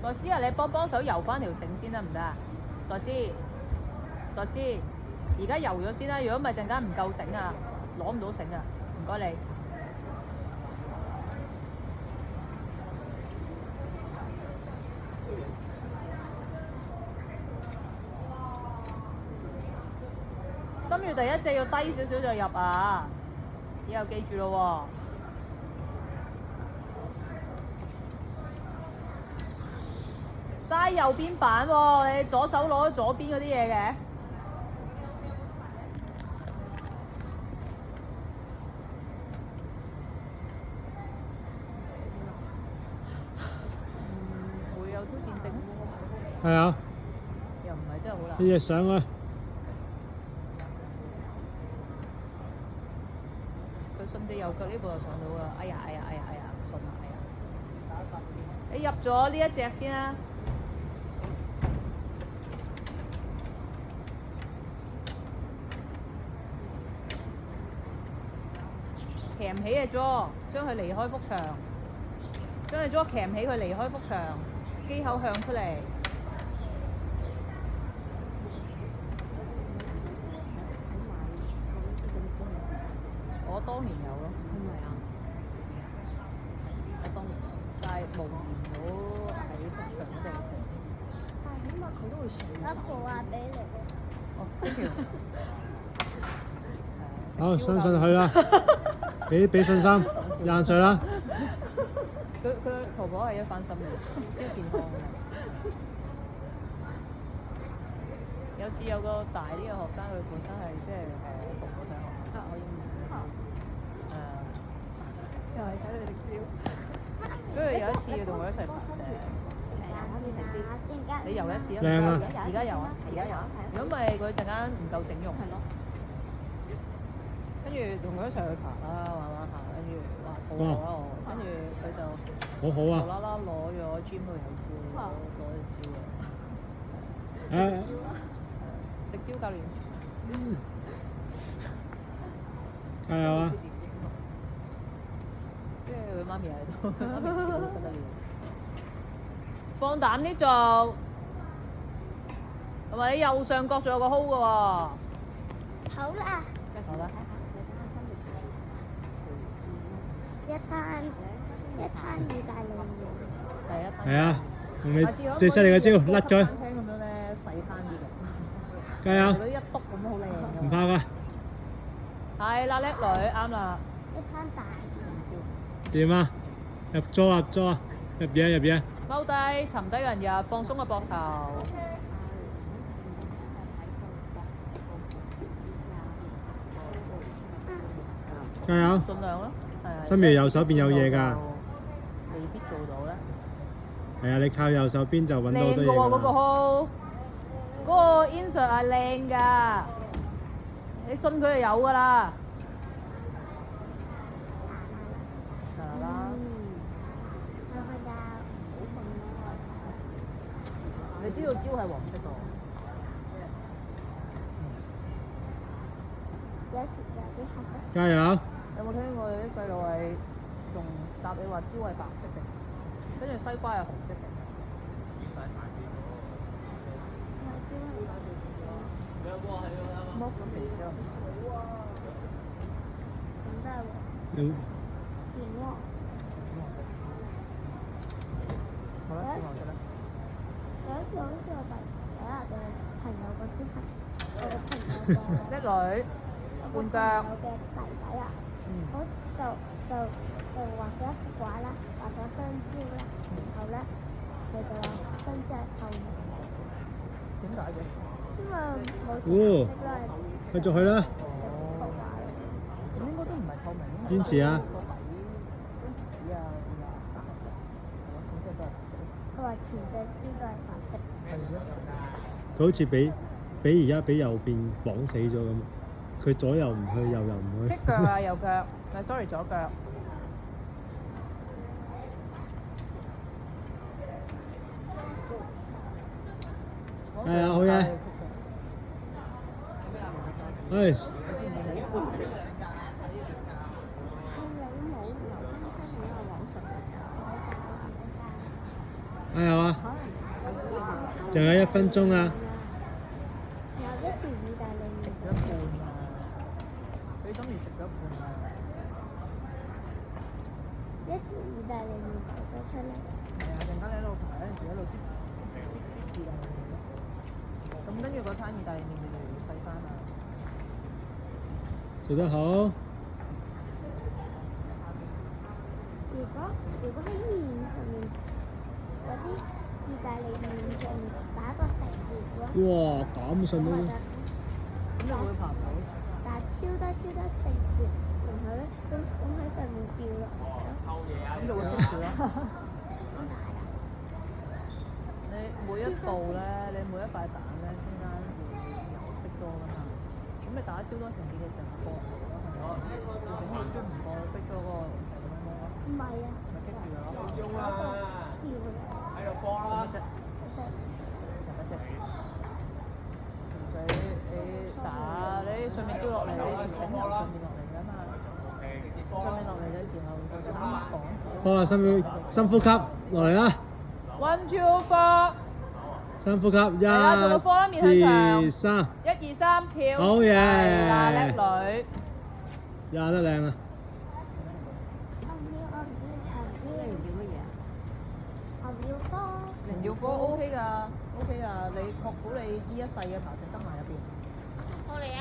在師啊，你幫手游翻條繩先得唔得啊？在師，而家游咗先啦，如果唔係陣間唔夠繩啊，攞唔到繩啊，唔該你。心月第一隻要低少少就入啊，以後記住咯喎。齋右邊板喎，你左手攞左邊嗰啲嘢嘅。會有挑戰性啊？係啊，又唔係真係好難。呢隻上啊！佢順隻右腳呢步就上到㗎，哎呀，唔順啊，哎呀！你入咗呢一隻先啦。鉗起嘅 jaw，將佢離開幅牆，將隻 jaw 鉗起佢離開幅牆，機口向出嚟。我當年有咯，係咪啊？我當年有，但係無言到喺幅牆嗰度。但係起碼佢都會上手。一步啊，俾你。哦，thank you。好，相信佢啦，俾信心，廿歲啦。佢婆婆係一番心嘅，超健康嘅。有次有個大啲嘅學生，佢本身係即係讀嗰上學，可以又係使你力招。跟住有一次要同佢一齊爬石，你游一次啊？靚啊！而家游啊！如果唔係佢陣間唔夠繩用。係咯。跟住同佢一齊去爬啦，慢慢行，跟住哇好好啊我，跟住佢就好好啊！無啦啦攞咗 gym 度有招，攞隻招啊！食蕉教練。加油啊！跟住佢媽咪喺度，佢媽咪笑到不得了。放膽啲做，同埋你右上角仲有個 hold 嘅喎。好啦。好啦。一攤意大利麵。第一攤。係啊，用你最犀利嘅招，甩咗。餐廳咁樣咧，細攤啲嘅。加油！嗰啲一篤咁好靚㗎。唔怕㗎。係啦，叻女，啱啦。一攤大掂啊！入咗啊！入嘢！踎低，沉低個人入，放鬆個膊頭。加油！盡量咯，係啊。心如右手邊有嘢㗎。未必做到咧。係啊，你靠右手邊就揾到好多嘢靚㗎喎，嗰個㗎啦。 hold，嗰個 insert 係靚㗎，你信佢就有㗎啦。係啦。你知道蕉係黃色㗎喎。有時有啲黑色。加油！有冇聽過有啲細路係仲答你話蕉係白色嘅，跟住西瓜係紅色嘅。剝咗皮咗。咁都係黃有前喎。好啦，試黃色啦。有一次好似我第有一個朋友個小朋友，我個朋友叻女，換腳。我嘅弟弟啊，我就畫咗一幅畫啦，畫咗香蕉啦，然後咧佢就話香蕉係透明嘅，點解嘅？因為冇哦顏色啦，繼續去啦！幅畫嚟。咁應該都唔係透明。堅持啊！個底張紙啊，白色。係咯，咁即係都係白色。佢話全隻蕉都係白色。佢好似俾而家俾右邊綁死咗咁，佢左右唔去，右唔去。踢腳啊，右腳，唔係 sorry 左腳。係啊，好嘢！唉，加油啊！仲有1分鐘啊！有一條意大利食麵咗一半啊！佢當年食咗一半啊！一條意大利麵走咗出嚟。係啊，陣間你喺度排嗰陣時，一路啜意大利麵咯。咁跟住嗰攤意大利麵越嚟越細翻啊！做得好。如果喺面上面嗰啲意大利麵上面打個成碟嘅哇！咁順都〜咁就會爬唔到。但係超多成碟，然後咧咁喺上面掉落嚟咯。咁就會逼住咯。點解啊？你每一步咧，你每一塊蛋咧，中間會有逼多㗎嘛。咁你打超多成碟嘅時候，過唔到咯，係咪？整完都唔過，逼咗個成咁樣咯。唔係啊，咪逼住咯。掉落喺度放啦。隻你打你上面掉落嚟，你整由上面落嚟㗎嘛。上面落嚟嘅時候就咁講。放下深呼吸落嚟啦。1 2 4。深呼吸，1、做個 4 面向牆。2、3。1 2 3跳。好嘢！係啦，叻女。呀得靚啊！零要科 OK 㗎，OK 㗎，你確保你依一世嘅爬石生涯入邊。我嚟啊！